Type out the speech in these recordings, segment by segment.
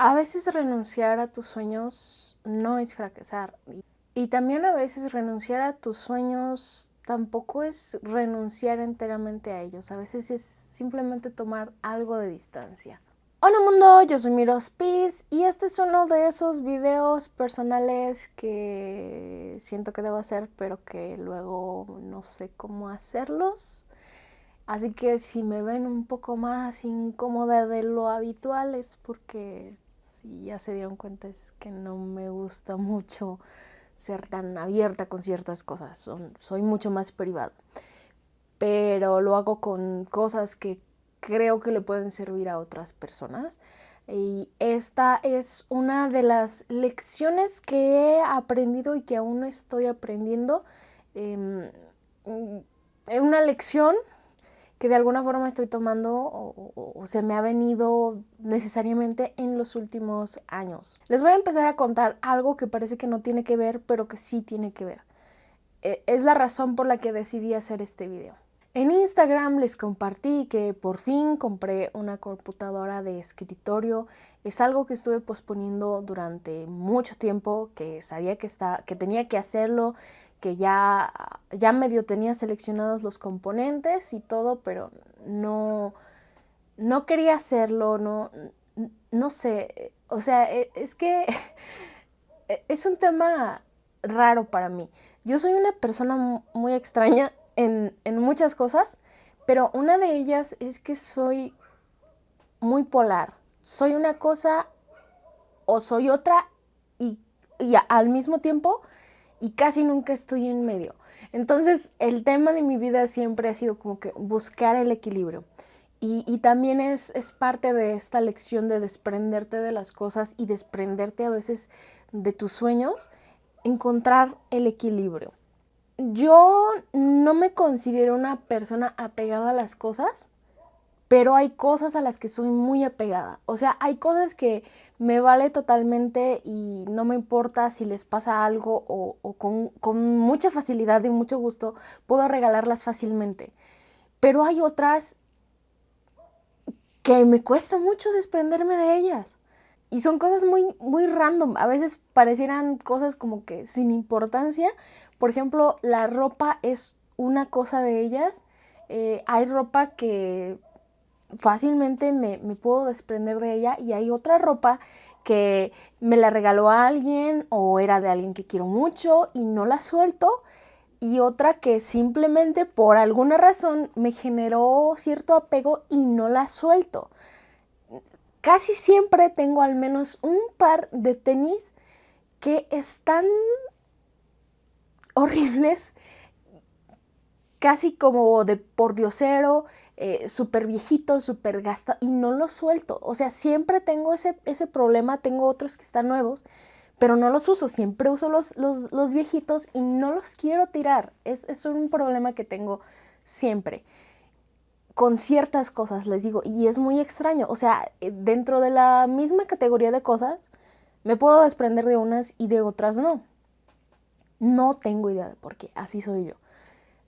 A veces renunciar a tus sueños no es fracasar. Y también a veces renunciar a tus sueños tampoco es renunciar enteramente a ellos. A veces es simplemente tomar algo de distancia. Hola mundo, yo soy Miros Peace y este es uno de esos videos personales que siento que debo hacer, pero que luego no sé cómo hacerlos. Así que si me ven un poco más incómoda de lo habitual es porque, si ya se dieron cuenta, es que no me gusta mucho ser tan abierta con ciertas cosas. Soy mucho más privada. Pero lo hago con cosas que creo que le pueden servir a otras personas. Y esta es una de las lecciones que he aprendido y que aún no estoy aprendiendo. Una lección que de alguna forma estoy tomando o se me ha venido necesariamente en los últimos años. Les voy a empezar a contar algo que parece que no tiene que ver, pero que sí tiene que ver. Es la razón por la que decidí hacer este video. En Instagram les compartí que por fin compré una computadora de escritorio. Es algo que estuve posponiendo durante mucho tiempo, que sabía que tenía que hacerlo, que ya medio tenía seleccionados los componentes y todo, pero no quería hacerlo, no sé. O sea, es que es un tema raro para mí. Yo soy una persona muy extraña en muchas cosas, pero una de ellas es que soy muy polar. Soy una cosa o soy otra y al mismo tiempo, y casi nunca estoy en medio. Entonces el tema de mi vida siempre ha sido como que buscar el equilibrio. Y también es parte de esta lección de desprenderte de las cosas y desprenderte a veces de tus sueños, encontrar el equilibrio. Yo no me considero una persona apegada a las cosas, pero hay cosas a las que soy muy apegada. O sea, hay cosas que me vale totalmente y no me importa si les pasa algo o con mucha facilidad y mucho gusto puedo regalarlas fácilmente. Pero hay otras que me cuesta mucho desprenderme de ellas. Y son cosas muy random. A veces parecieran cosas como que sin importancia. Por ejemplo, la ropa es una cosa de ellas. Hay ropa que fácilmente me puedo desprender de ella, y hay otra ropa que me la regaló a alguien o era de alguien que quiero mucho y no la suelto, y otra que simplemente por alguna razón me generó cierto apego y no la suelto. Casi siempre tengo al menos un par de tenis que están horribles, casi como de pordiosero, súper viejito, súper gastado, y no los suelto. O sea, siempre tengo ese problema. Tengo otros que están nuevos, pero no los uso. Siempre uso los viejitos y no los quiero tirar. Es un problema que tengo siempre con ciertas cosas, les digo, y es muy extraño. O sea, dentro de la misma categoría de cosas, me puedo desprender de unas y de otras no. No tengo idea de por qué, así soy yo.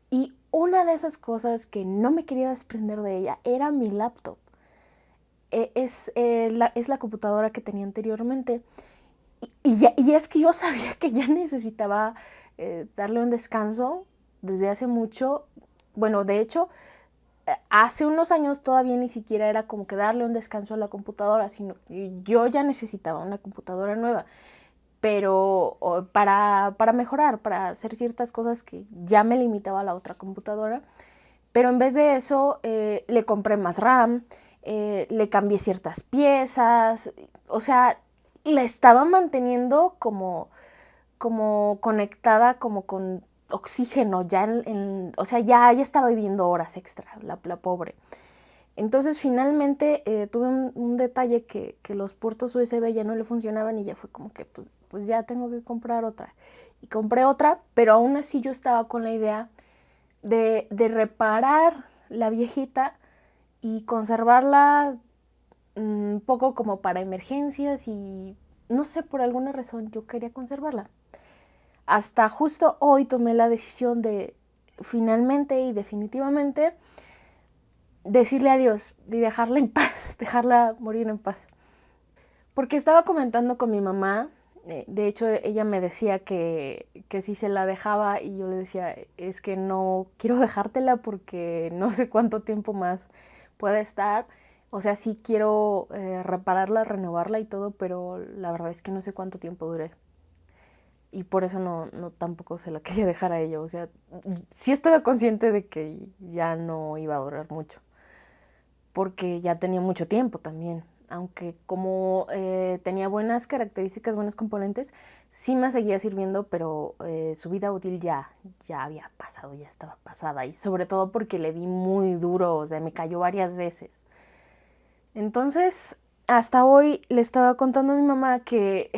Y una de esas cosas que no me quería desprender de ella era mi laptop. Es la computadora que tenía anteriormente. Y es que yo sabía que ya necesitaba darle un descanso desde hace mucho. Bueno, de hecho, hace unos años todavía ni siquiera era como que darle un descanso a la computadora, sino que yo ya necesitaba una computadora nueva, pero para mejorar, para hacer ciertas cosas que ya me limitaba a la otra computadora. Pero en vez de eso, le compré más RAM, le cambié ciertas piezas. O sea, la estaba manteniendo como conectada, como con oxígeno, ya o sea, ya estaba viviendo horas extra, la pobre. Entonces finalmente tuve un detalle que los puertos USB ya no le funcionaban, y ya fue como que pues ya tengo que comprar otra. Y compré otra, pero aún así yo estaba con la idea de reparar la viejita y conservarla un poco como para emergencias, y no sé, por alguna razón yo quería conservarla. Hasta justo hoy tomé la decisión de finalmente y definitivamente decirle adiós y dejarla en paz, dejarla morir en paz. Porque estaba comentando con mi mamá, de hecho ella me decía que si se la dejaba y yo le decía, es que no quiero dejártela porque no sé cuánto tiempo más puede estar. O sea, sí quiero repararla, renovarla y todo, pero la verdad es que no sé cuánto tiempo dure. Y por eso no tampoco se la quería dejar a ella. O sea, sí estaba consciente de que ya no iba a durar mucho. Porque ya tenía mucho tiempo también. Aunque como tenía buenas características, buenos componentes, sí me seguía sirviendo, pero su vida útil ya había pasado, ya estaba pasada. Y sobre todo porque le di muy duro, o sea, me cayó varias veces. Entonces, hasta hoy le estaba contando a mi mamá que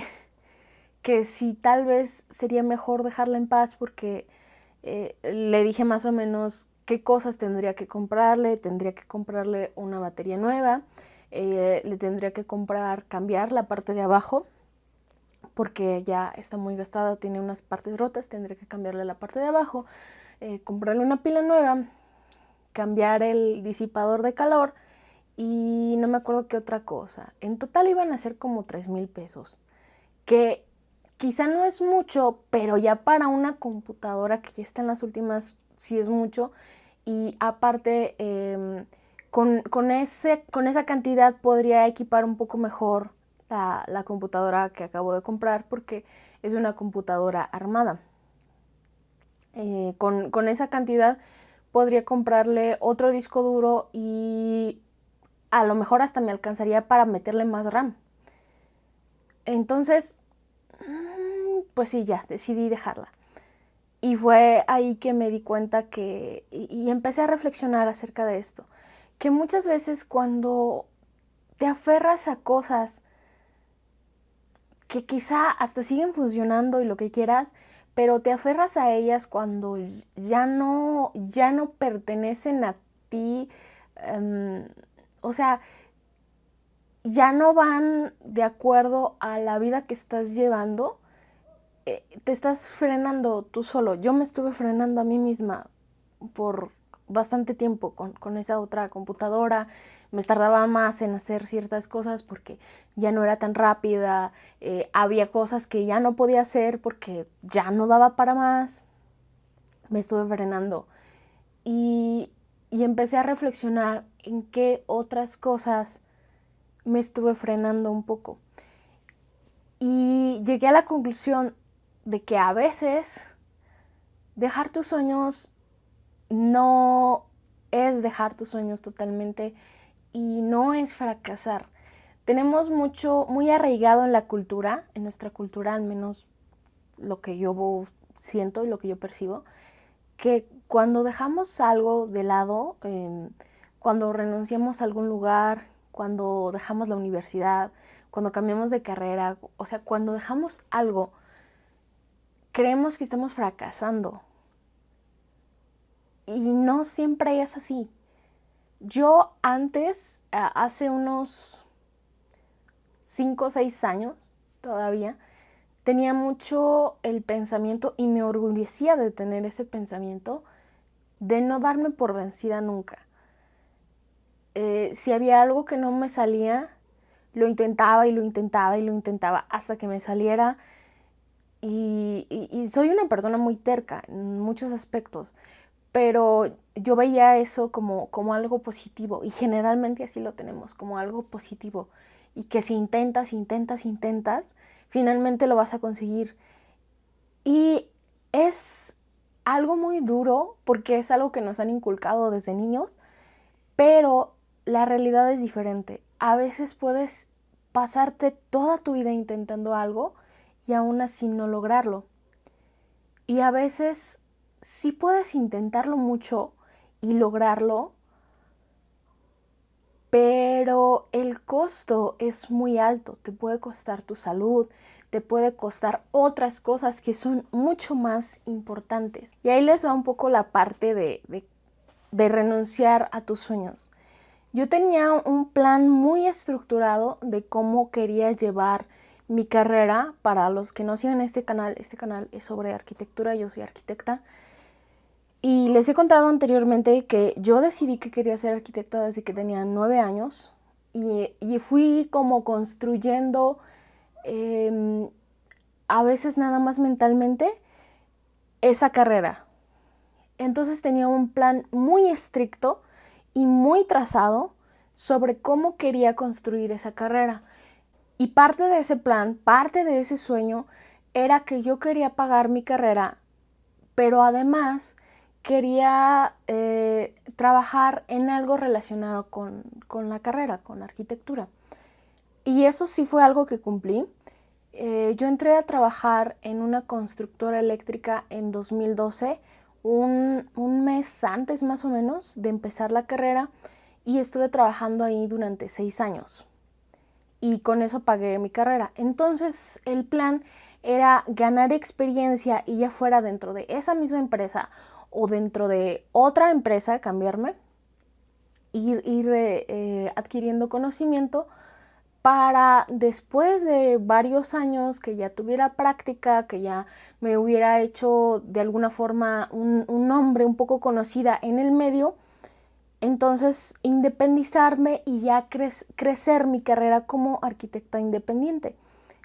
si tal vez sería mejor dejarla en paz porque le dije más o menos qué cosas tendría que comprarle una batería nueva, le tendría que cambiar la parte de abajo porque ya está muy gastada, tiene unas partes rotas, tendría que cambiarle la parte de abajo, comprarle una pila nueva, cambiar el disipador de calor y no me acuerdo qué otra cosa. En total iban a ser como 3,000 pesos, que quizá no es mucho, pero ya para una computadora que ya está en las últimas, sí es mucho. Y aparte, con esa cantidad podría equipar un poco mejor la computadora que acabo de comprar porque es una computadora armada. Con esa cantidad podría comprarle otro disco duro y a lo mejor hasta me alcanzaría para meterle más RAM. Entonces, pues sí, ya decidí dejarla. Y fue ahí que me di cuenta y empecé a reflexionar acerca de esto, que muchas veces cuando te aferras a cosas que quizá hasta siguen funcionando y lo que quieras, pero te aferras a ellas cuando ya no pertenecen a ti, o sea, ya no van de acuerdo a la vida que estás llevando, te estás frenando tú solo. Yo me estuve frenando a mí misma por bastante tiempo con esa otra computadora. Me tardaba más en hacer ciertas cosas porque ya no era tan rápida. Había cosas que ya no podía hacer porque ya no daba para más. Me estuve frenando. Y, y empecé a reflexionar en qué otras cosas me estuve frenando un poco. Y llegué a la conclusión de que a veces dejar tus sueños no es dejar tus sueños totalmente y no es fracasar. Tenemos mucho, muy arraigado en la cultura, en nuestra cultura, al menos lo que yo siento y lo que yo percibo, que cuando dejamos algo de lado, cuando renunciamos a algún lugar, cuando dejamos la universidad, cuando cambiamos de carrera, o sea, cuando dejamos algo, creemos que estamos fracasando. Y no siempre es así. Yo antes, hace unos 5 o 6 años todavía, tenía mucho el pensamiento y me orgullecía de tener ese pensamiento de no darme por vencida nunca. Si había algo que no me salía, lo intentaba y lo intentaba y lo intentaba hasta que me saliera. Y soy una persona muy terca en muchos aspectos, pero yo veía eso como algo positivo y generalmente así lo tenemos, como algo positivo y que si intentas, finalmente lo vas a conseguir. Y es algo muy duro porque es algo que nos han inculcado desde niños, pero la realidad es diferente. A veces puedes pasarte toda tu vida intentando algo y aún así no lograrlo. Y a veces sí puedes intentarlo mucho y lograrlo, pero el costo es muy alto. Te puede costar tu salud, te puede costar otras cosas que son mucho más importantes. Y ahí les va un poco la parte de renunciar a tus sueños. Yo tenía un plan muy estructurado de cómo quería llevar mi carrera. Para los que no siguen este canal es sobre arquitectura, yo soy arquitecta. Y les he contado anteriormente que yo decidí que quería ser arquitecta desde que tenía 9 años y fui como construyendo, a veces nada más mentalmente, esa carrera. Entonces tenía un plan muy estricto y muy trazado sobre cómo quería construir esa carrera. Y parte de ese plan, parte de ese sueño, era que yo quería pagar mi carrera, pero además quería trabajar en algo relacionado con la carrera, con la arquitectura. Y eso sí fue algo que cumplí. Yo entré a trabajar en una constructora eléctrica en 2012, un mes antes más o menos de empezar la carrera, y estuve trabajando ahí durante 6 años. Y con eso pagué mi carrera. Entonces el plan era ganar experiencia y ya fuera dentro de esa misma empresa o dentro de otra empresa, cambiarme, ir adquiriendo conocimiento para después de varios años que ya tuviera práctica, que ya me hubiera hecho de alguna forma un nombre un poco conocida en el medio, entonces independizarme y ya crecer mi carrera como arquitecta independiente,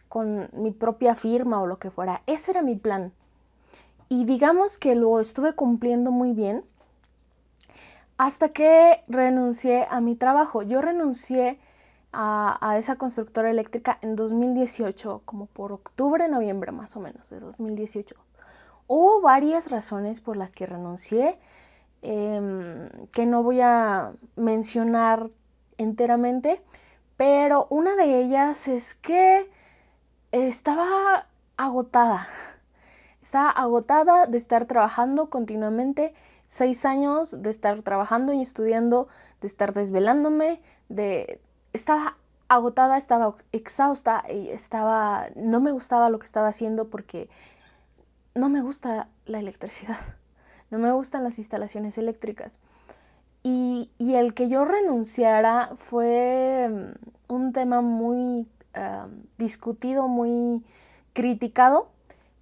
con mi propia firma o lo que fuera. Ese era mi plan. Y digamos que lo estuve cumpliendo muy bien hasta que renuncié a mi trabajo. Yo renuncié a esa constructora eléctrica en 2018, como por octubre, noviembre más o menos de 2018. Hubo varias razones por las que renuncié, que no voy a mencionar enteramente, pero una de ellas es que estaba agotada. Estaba agotada de estar trabajando continuamente, 6 años de estar trabajando y estudiando, de estar desvelándome, estaba agotada, estaba exhausta y no me gustaba lo que estaba haciendo porque no me gusta la electricidad, no me gustan las instalaciones eléctricas. Y el que yo renunciara fue un tema muy discutido, muy criticado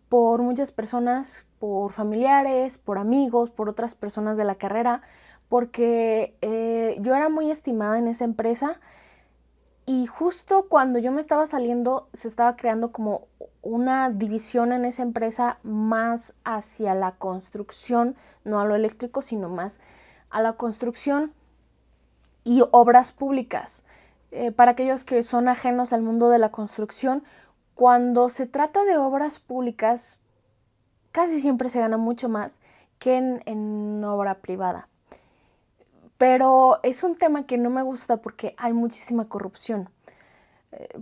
por muchas personas, por familiares, por amigos, por otras personas de la carrera, porque yo era muy estimada en esa empresa y justo cuando yo me estaba saliendo se estaba creando como una división en esa empresa más hacia la construcción, no a lo eléctrico, sino más a la construcción y obras públicas. Para aquellos que son ajenos al mundo de la construcción, cuando se trata de obras públicas, casi siempre se gana mucho más que en obra privada. Pero es un tema que no me gusta porque hay muchísima corrupción.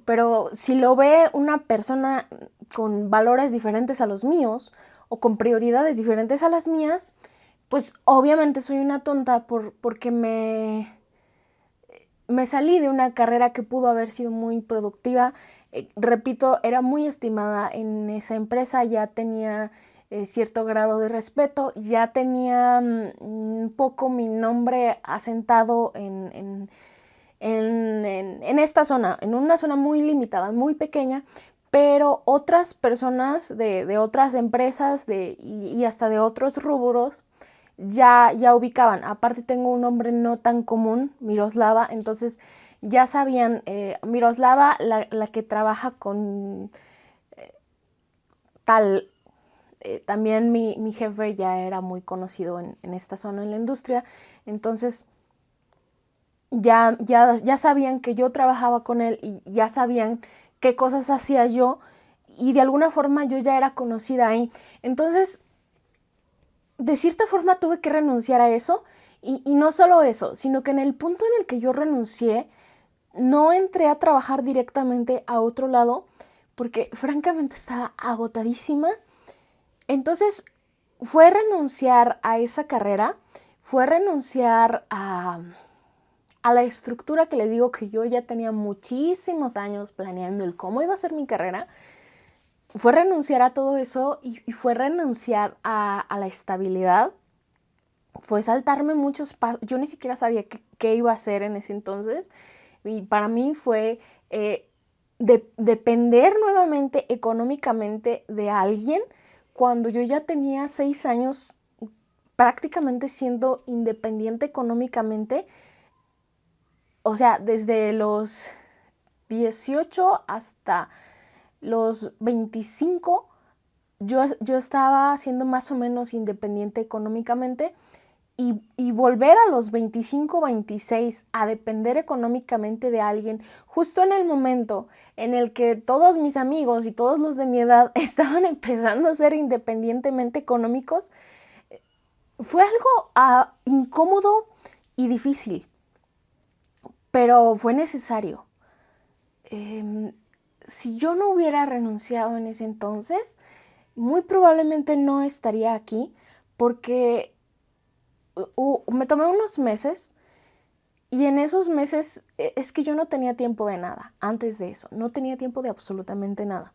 Pero si lo ve una persona con valores diferentes a los míos o con prioridades diferentes a las mías, pues obviamente soy una tonta porque me salí de una carrera que pudo haber sido muy productiva. Repito, era muy estimada en esa empresa, ya tenía cierto grado de respeto, ya tenía un poco mi nombre asentado en esta zona, en una zona muy limitada, muy pequeña, pero otras personas de otras empresas y hasta de otros rubros ya ubicaban. Aparte tengo un nombre no tan común, Miroslava, entonces ya sabían, Miroslava, la que trabaja con tal. También mi jefe ya era muy conocido en esta zona, en la industria, entonces ya sabían que yo trabajaba con él y ya sabían qué cosas hacía yo y de alguna forma yo ya era conocida ahí. Entonces, de cierta forma tuve que renunciar a eso y no solo eso, sino que en el punto en el que yo renuncié, no entré a trabajar directamente a otro lado porque francamente estaba agotadísima. Entonces fue renunciar a esa carrera, fue renunciar a la estructura que le digo que yo ya tenía muchísimos años planeando el cómo iba a ser mi carrera. Fue renunciar a todo eso y fue renunciar a la estabilidad. Fue saltarme muchos pasos. Yo ni siquiera sabía qué iba a hacer en ese entonces. Y para mí fue depender nuevamente económicamente de alguien cuando yo ya tenía 6 años prácticamente siendo independiente económicamente. o sea, desde los 18 hasta los 25, yo estaba siendo más o menos independiente económicamente y volver a los 25, 26 a depender económicamente de alguien, justo en el momento en el que todos mis amigos y todos los de mi edad estaban empezando a ser independientemente económicos, fue algo incómodo y difícil, pero fue necesario. Si yo no hubiera renunciado en ese entonces, muy probablemente no estaría aquí, porque me tomé unos meses y en esos meses es que yo no tenía tiempo de nada. Antes de eso, no tenía tiempo de absolutamente nada.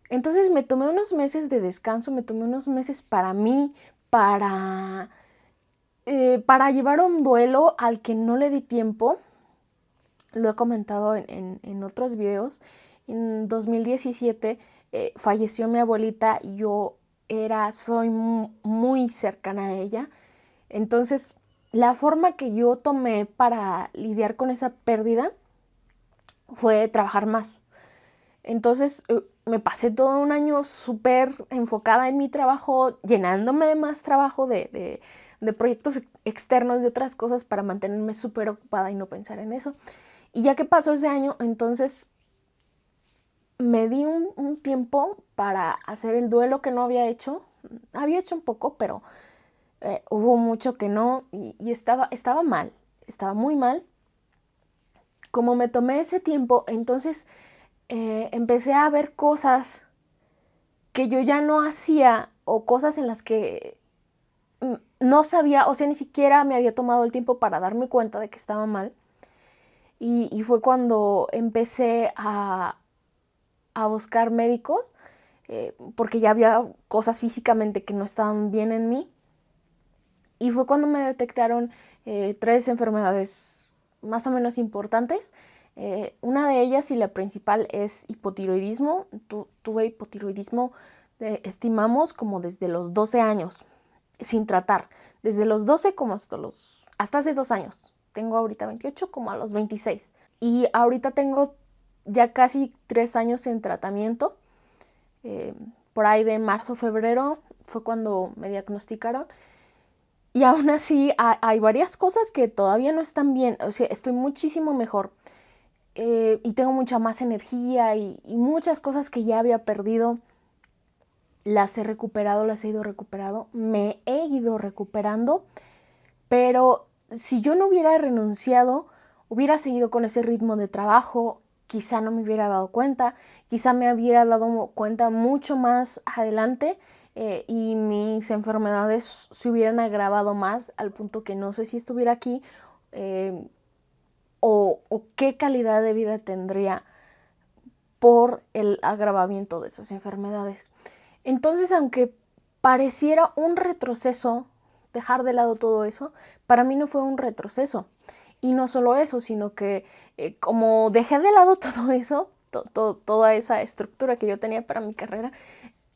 Entonces me tomé unos meses de descanso, me tomé unos meses para mí, para llevar un duelo al que no le di tiempo. Lo he comentado en otros videos. En 2017 falleció mi abuelita y yo soy muy cercana a ella. Entonces, la forma que yo tomé para lidiar con esa pérdida fue trabajar más. Entonces, me pasé todo un año súper enfocada en mi trabajo, llenándome de más trabajo, de proyectos externos, de otras cosas, para mantenerme súper ocupada y no pensar en eso. Y ya que pasó ese año, entonces me di un tiempo para hacer el duelo que no había hecho. Había hecho un poco, pero hubo mucho que no, y estaba mal, estaba muy mal. Como me tomé ese tiempo, entonces empecé a ver cosas que yo ya no hacía, o cosas en las que no sabía, o sea, ni siquiera me había tomado el tiempo para darme cuenta de que estaba mal. Y fue cuando empecé a buscar médicos, porque ya había cosas físicamente que no estaban bien en mí. Y fue cuando me detectaron 3 enfermedades más o menos importantes. Una de ellas, y la principal, es hipotiroidismo. Tuve hipotiroidismo, estimamos, como desde los 12 años, sin tratar. Desde los 12 como hasta hace 2 años. Tengo ahorita 28, como a los 26. Y ahorita tengo ya casi 3 años en tratamiento. Por ahí de marzo, febrero fue cuando me diagnosticaron. Y aún así hay varias cosas que todavía no están bien. O sea, estoy muchísimo mejor. Y tengo mucha más energía y muchas cosas que ya había perdido. Las he recuperado, las he ido recuperando. Me he ido recuperando. Pero si yo no hubiera renunciado, hubiera seguido con ese ritmo de trabajo. Quizá no me hubiera dado cuenta. Quizá me hubiera dado cuenta mucho más adelante. Y mis enfermedades se hubieran agravado más, al punto que no sé si estuviera aquí o qué calidad de vida tendría por el agravamiento de esas enfermedades. Entonces, aunque pareciera un retroceso dejar de lado todo eso, para mí no fue un retroceso. Y no solo eso, sino que como dejé de lado todo eso, toda esa estructura que yo tenía para mi carrera,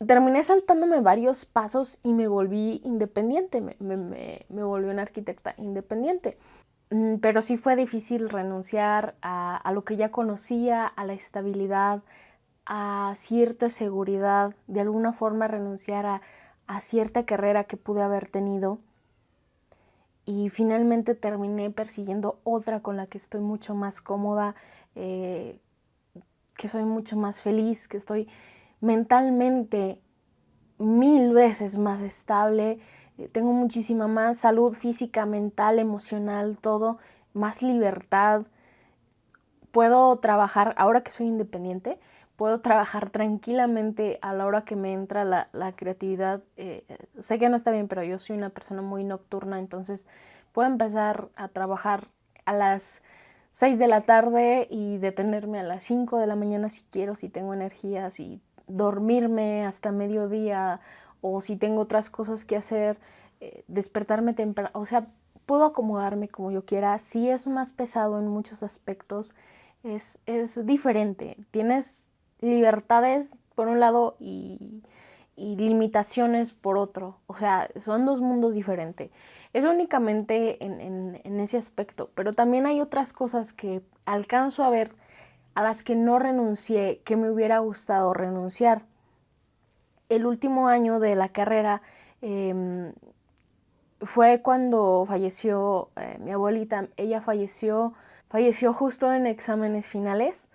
terminé saltándome varios pasos y me volví independiente, me volví una arquitecta independiente. Pero sí fue difícil renunciar a lo que ya conocía, a la estabilidad, a cierta seguridad, de alguna forma renunciar a cierta carrera que pude haber tenido. Y finalmente terminé persiguiendo otra con la que estoy mucho más cómoda, que soy mucho más feliz, que estoy mentalmente 1000 veces más estable, tengo muchísima más salud física, mental, emocional, todo, más libertad. Puedo trabajar, ahora que soy independiente, puedo trabajar tranquilamente a la hora que me entra la creatividad. Sé que no está bien, pero yo soy una persona muy nocturna, entonces puedo empezar a trabajar a las 6 de la tarde y detenerme a las 5 de la mañana si quiero, si tengo energías, y dormirme hasta mediodía, o si tengo otras cosas que hacer, despertarme temprano. O sea, puedo acomodarme como yo quiera. Sí es más pesado en muchos aspectos, es diferente. Tienes libertades por un lado y y limitaciones por otro. O sea, son dos mundos diferentes. Es únicamente en ese aspecto, pero también hay otras cosas que alcanzo a ver a las que no renuncié, que me hubiera gustado renunciar. El último año de la carrera fue cuando falleció mi abuelita. Ella falleció justo en exámenes finales.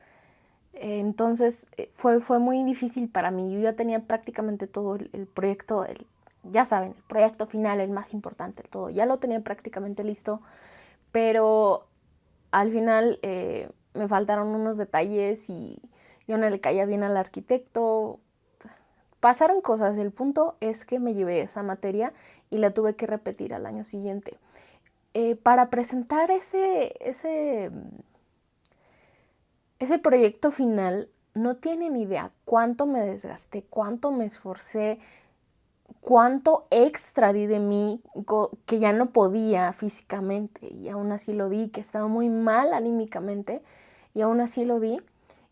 Entonces fue muy difícil para mí. Yo ya tenía prácticamente todo el proyecto, ya saben, el proyecto final, el más importante, todo. Ya lo tenía prácticamente listo, pero al final me faltaron unos detalles y yo no le caía bien al arquitecto. Pasaron cosas. El punto es que me llevé esa materia y la tuve que repetir al año siguiente. Para presentar ese proyecto final, no tienen idea cuánto me desgasté, cuánto me esforcé, cuánto extra di de mí, que ya no podía físicamente, y aún así lo di, que estaba muy mal anímicamente, y aún así lo di.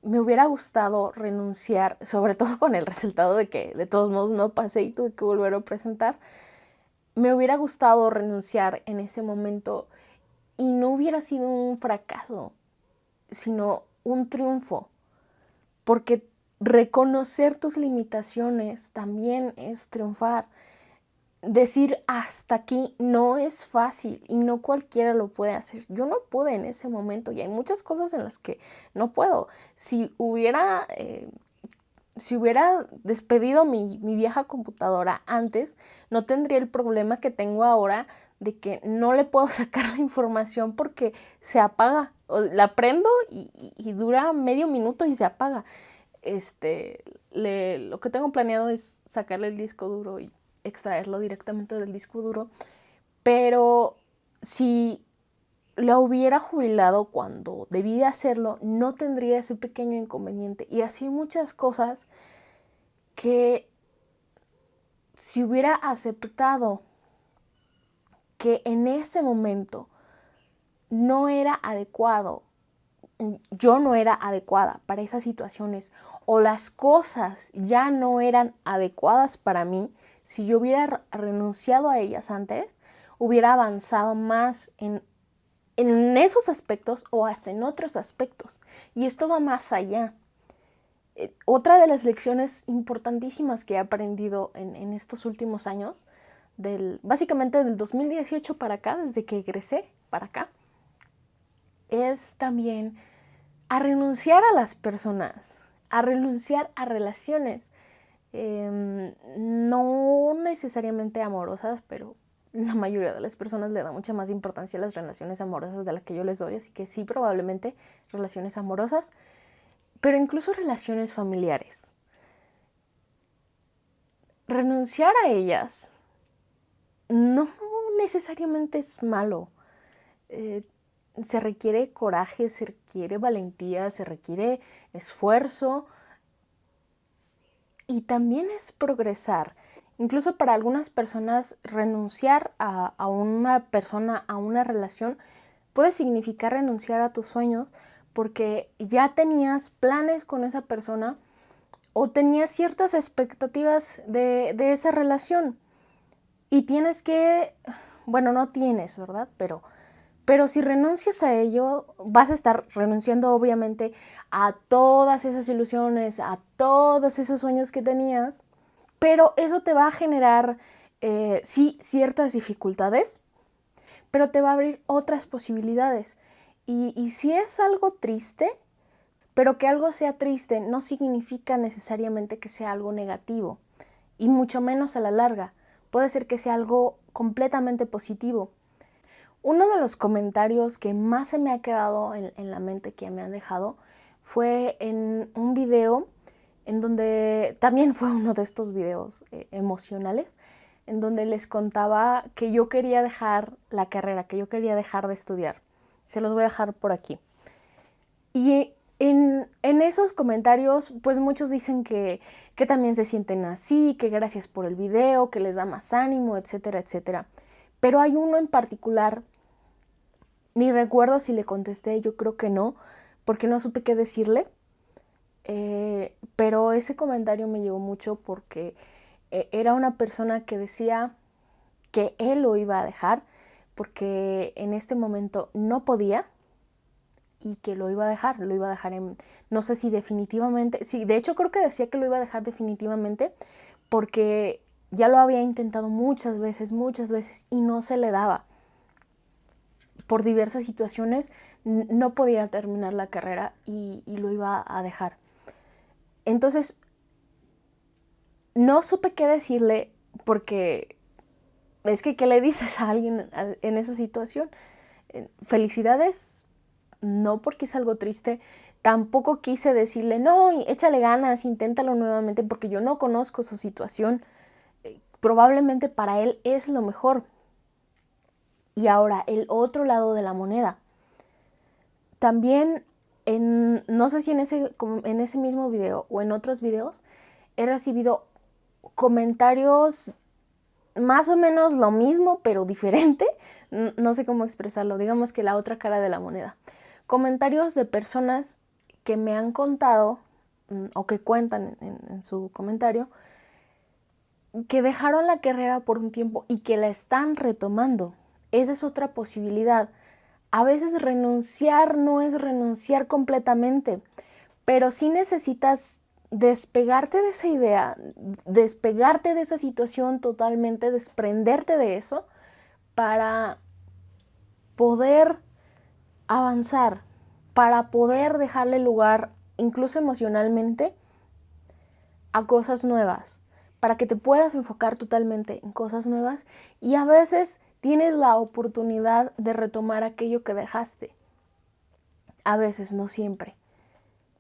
Me hubiera gustado renunciar, sobre todo con el resultado de que de todos modos no pasé y tuve que volver a presentar. Me hubiera gustado renunciar en ese momento y no hubiera sido un fracaso, sino un triunfo, porque reconocer tus limitaciones también es triunfar. Decir hasta aquí no es fácil y no cualquiera lo puede hacer. Yo no pude en ese momento y hay muchas cosas en las que no puedo. Si hubiera despedido mi vieja computadora antes, no tendría el problema que tengo ahora de que no le puedo sacar la información porque se apaga. La prendo y dura medio minuto y se apaga. Lo que tengo planeado es sacarle el disco duro y extraerlo directamente del disco duro. Pero si la hubiera jubilado cuando debí de hacerlo, no tendría ese pequeño inconveniente. Y así muchas cosas que si hubiera aceptado que en ese momento no era adecuado, yo no era adecuada para esas situaciones, o las cosas ya no eran adecuadas para mí, si yo hubiera renunciado a ellas antes, hubiera avanzado más en esos aspectos o hasta en otros aspectos. Y esto va más allá. Otra de las lecciones importantísimas que he aprendido en estos últimos años, básicamente del 2018 para acá, desde que egresé para acá, es también a renunciar a las personas, a renunciar a relaciones, no necesariamente amorosas, pero la mayoría de las personas le da mucha más importancia a las relaciones amorosas de la que yo les doy, así que sí, probablemente relaciones amorosas, pero incluso relaciones familiares. Renunciar a ellas no necesariamente es malo. Se requiere coraje, se requiere valentía, se requiere esfuerzo y también es progresar. Incluso para algunas personas renunciar a una persona, a una relación, puede significar renunciar a tus sueños porque ya tenías planes con esa persona o tenías ciertas expectativas de esa relación y tienes que, bueno, no tienes, ¿verdad? Pero si renuncias a ello, vas a estar renunciando obviamente a todas esas ilusiones, a todos esos sueños que tenías, pero eso te va a generar, sí, ciertas dificultades, pero te va a abrir otras posibilidades. Y si es algo triste, pero que algo sea triste no significa necesariamente que sea algo negativo, y mucho menos a la larga. Puede ser que sea algo completamente positivo. Uno de los comentarios que más se me ha quedado en la mente que me han dejado fue en un video en donde también fue uno de estos videos emocionales, en donde les contaba que yo quería dejar la carrera, que yo quería dejar de estudiar. Se los voy a dejar por aquí. Y en esos comentarios, pues muchos dicen que también se sienten así, que gracias por el video, que les da más ánimo, etcétera, etcétera. Pero hay uno en particular, ni recuerdo si le contesté, yo creo que no, porque no supe qué decirle. Pero ese comentario me llegó mucho porque Era una persona que decía que él lo iba a dejar porque en este momento no podía y que lo iba a dejar en, no sé si definitivamente, sí, de hecho creo que decía que lo iba a dejar definitivamente porque ya lo había intentado muchas veces y no se le daba. Por diversas situaciones no podía terminar la carrera y lo iba a dejar. Entonces, no supe qué decirle porque es que, ¿qué le dices a alguien en esa situación? Felicidades, no porque es algo triste. Tampoco quise decirle, no, échale ganas, inténtalo nuevamente, porque yo no conozco su situación. Probablemente para él es lo mejor. Y ahora, el otro lado de la moneda. También, no sé si en ese mismo video o en otros videos, he recibido comentarios más o menos lo mismo, pero diferente. No sé cómo expresarlo. Digamos que la otra cara de la moneda. Comentarios de personas que me han contado o que cuentan en su comentario que dejaron la carrera por un tiempo y que la están retomando. Esa es otra posibilidad. A veces renunciar no es renunciar completamente, pero sí necesitas despegarte de esa idea, despegarte de esa situación totalmente, desprenderte de eso para poder avanzar, para poder dejarle lugar, incluso emocionalmente, a cosas nuevas, para que te puedas enfocar totalmente en cosas nuevas y a veces tienes la oportunidad de retomar aquello que dejaste. A veces, no siempre.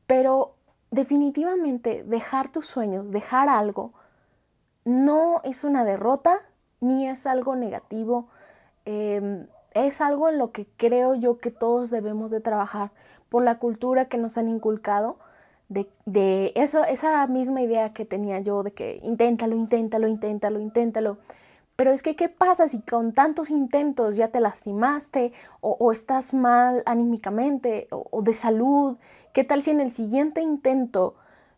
Pero definitivamente dejar tus sueños, dejar algo, no es una derrota ni es algo negativo. Es algo en lo que creo yo que todos debemos de trabajar por la cultura que nos han inculcado, de esa misma idea que tenía yo de que inténtalo, inténtalo, inténtalo, inténtalo. Pero es que, ¿qué pasa si con tantos intentos ya te lastimaste o estás mal anímicamente o de salud? ¿Qué tal si en el siguiente intento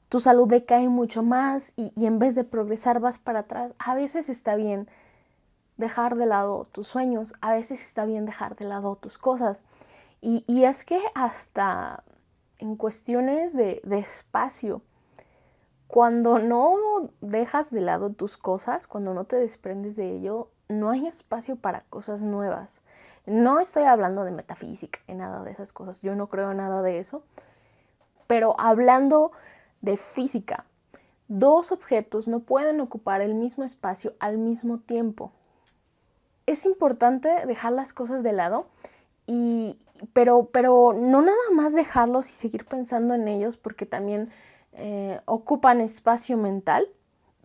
tu salud decae mucho más y en vez de progresar vas para atrás? A veces está bien dejar de lado tus sueños, a veces está bien dejar de lado tus cosas. Y es que hasta en cuestiones de espacio, cuando no dejas de lado tus cosas, cuando no te desprendes de ello, no hay espacio para cosas nuevas. No estoy hablando de metafísica, en nada de esas cosas, yo no creo en nada de eso, pero hablando de física, dos objetos no pueden ocupar el mismo espacio al mismo tiempo. Es importante dejar las cosas de lado, pero no nada más dejarlos y seguir pensando en ellos porque también ocupan espacio mental,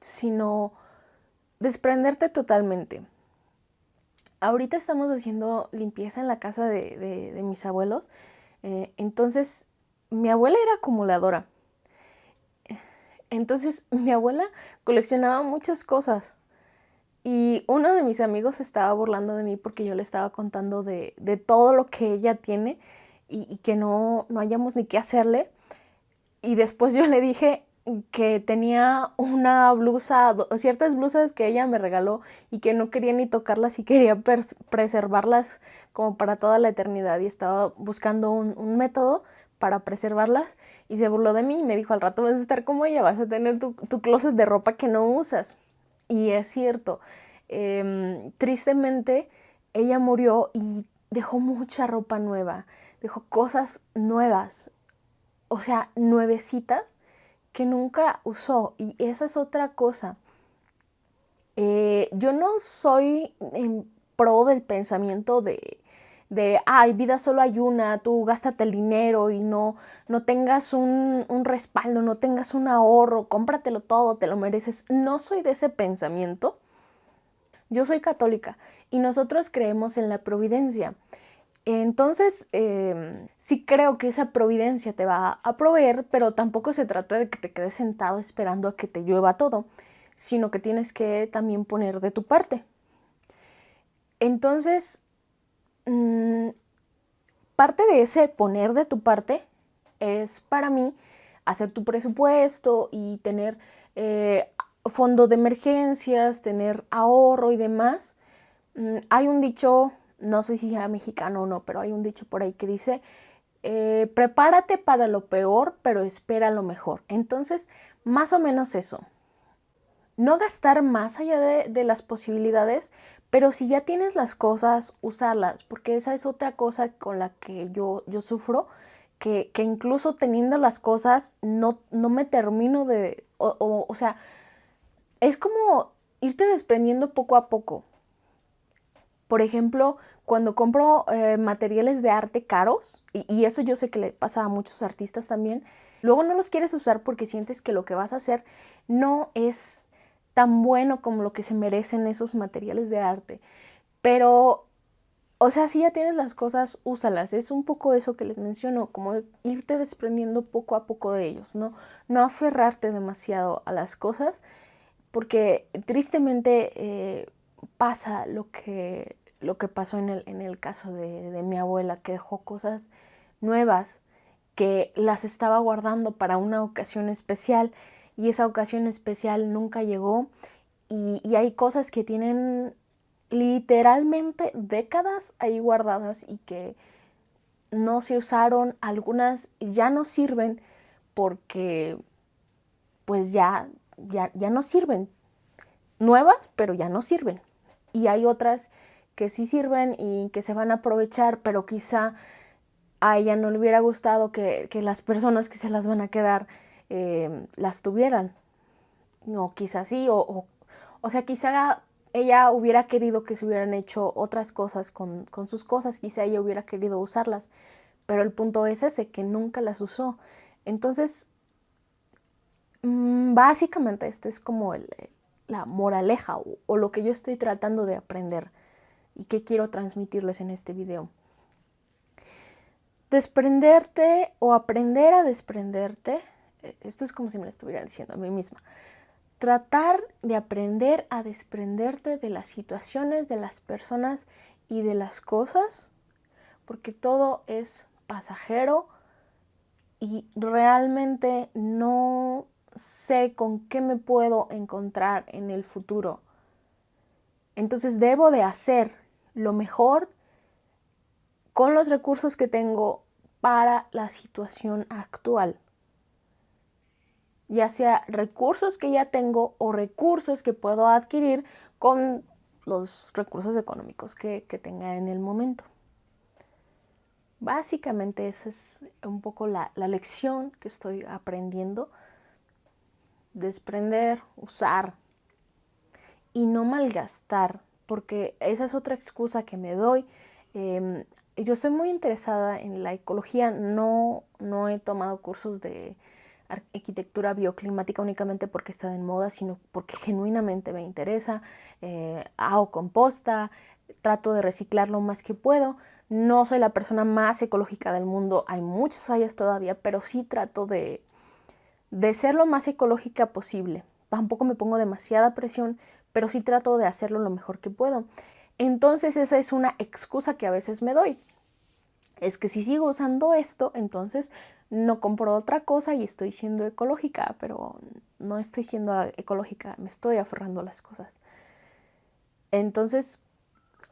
sino desprenderte totalmente. Ahorita estamos haciendo limpieza en la casa de mis abuelos, entonces mi abuela era acumuladora. Entonces mi abuela coleccionaba muchas cosas. Y uno de mis amigos se estaba burlando de mí porque yo le estaba contando de todo lo que ella tiene y que no hayamos ni qué hacerle. Y después yo le dije que tenía una blusa, ciertas blusas que ella me regaló y que no quería ni tocarlas y quería preservarlas como para toda la eternidad. Y estaba buscando un método para preservarlas y se burló de mí y me dijo, al rato vas a estar como ella, vas a tener tu closet de ropa que no usas. Y es cierto, tristemente ella murió y dejó mucha ropa nueva, dejó cosas nuevas, o sea, nuevecitas que nunca usó. Y esa es otra cosa. Yo no soy en pro del pensamiento ay, vida solo hay una, tú gástate el dinero y no tengas un respaldo, no tengas un ahorro, cómpratelo todo, te lo mereces. No soy de ese pensamiento. Yo soy católica y nosotros creemos en la providencia. Entonces, sí creo que esa providencia te va a proveer, pero tampoco se trata de que te quedes sentado esperando a que te llueva todo, sino que tienes que también poner de tu parte. Entonces, parte de ese poner de tu parte es para mí hacer tu presupuesto y tener fondo de emergencias, tener ahorro y demás. Hay un dicho, no sé si sea mexicano o no, pero hay un dicho por ahí que dice, prepárate para lo peor, pero espera lo mejor. Entonces, más o menos eso. No gastar más allá de las posibilidades, pero si ya tienes las cosas, usarlas, porque esa es otra cosa con la que yo sufro, que incluso teniendo las cosas no me termino de, o sea, es como irte desprendiendo poco a poco. Por ejemplo, cuando compro materiales de arte caros, y eso yo sé que le pasa a muchos artistas también, luego no los quieres usar porque sientes que lo que vas a hacer no es tan bueno como lo que se merecen esos materiales de arte. Pero, o sea, si ya tienes las cosas, úsalas. Es un poco eso que les menciono, como irte desprendiendo poco a poco de ellos, no aferrarte demasiado a las cosas, porque tristemente pasa lo que pasó en el caso de mi abuela, que dejó cosas nuevas que las estaba guardando para una ocasión especial y esa ocasión especial nunca llegó y hay cosas que tienen literalmente décadas ahí guardadas y que no se usaron, algunas ya no sirven porque pues ya no sirven, nuevas pero ya no sirven, y hay otras que sí sirven y que se van a aprovechar, pero quizá a ella no le hubiera gustado que las personas que se las van a quedar las tuvieran. No, quizá sí, o sea, quizá ella hubiera querido que se hubieran hecho otras cosas con sus cosas, quizá ella hubiera querido usarlas, pero el punto es ese, que nunca las usó. Entonces, básicamente este es como la moraleja o lo que yo estoy tratando de aprender y que quiero transmitirles en este video. Desprenderte o aprender a desprenderte, esto es como si me lo estuviera diciendo a mí misma. Tratar de aprender a desprenderte de las situaciones, de las personas y de las cosas, porque todo es pasajero y realmente no sé con qué me puedo encontrar en el futuro. Entonces debo de hacer lo mejor con los recursos que tengo para la situación actual. Ya sea recursos que ya tengo o recursos que puedo adquirir con los recursos económicos que tenga en el momento. Básicamente esa es un poco la lección que estoy aprendiendo. Desprender, usar y no malgastar, porque esa es otra excusa que me doy. Yo estoy muy interesada en la ecología, no he tomado cursos de arquitectura bioclimática únicamente porque está de moda, sino porque genuinamente me interesa. Hago composta, trato de reciclar lo más que puedo. No soy la persona más ecológica del mundo, hay muchas fallas todavía, pero sí trato de ser lo más ecológica posible. Tampoco me pongo demasiada presión, pero sí trato de hacerlo lo mejor que puedo. Entonces esa es una excusa que a veces me doy. Es que si sigo usando esto, entonces no compro otra cosa y estoy siendo ecológica, pero no estoy siendo ecológica, me estoy aferrando a las cosas. Entonces,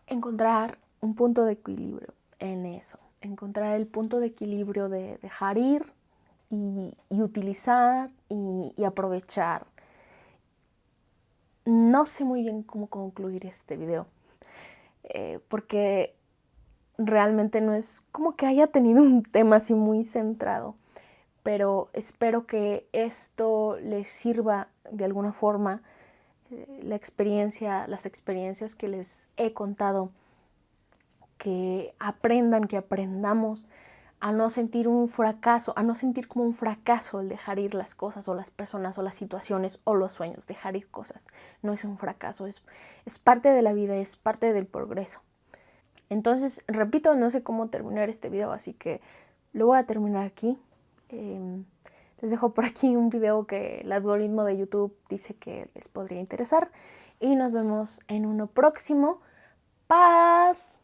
encontrar un punto de equilibrio en eso, encontrar el punto de equilibrio de dejar ir y utilizar y aprovechar. No sé muy bien cómo concluir este video, porque realmente no es como que haya tenido un tema así muy centrado, pero espero que esto les sirva de alguna forma. Las experiencias que les he contado, que aprendan, que aprendamos a no sentir un fracaso, a no sentir como un fracaso el dejar ir las cosas o las personas o las situaciones o los sueños. Dejar ir cosas no es un fracaso, es parte de la vida, es parte del progreso. Entonces, repito, no sé cómo terminar este video, así que lo voy a terminar aquí. Les dejo por aquí un video que el algoritmo de YouTube dice que les podría interesar y nos vemos en uno próximo. ¡Paz!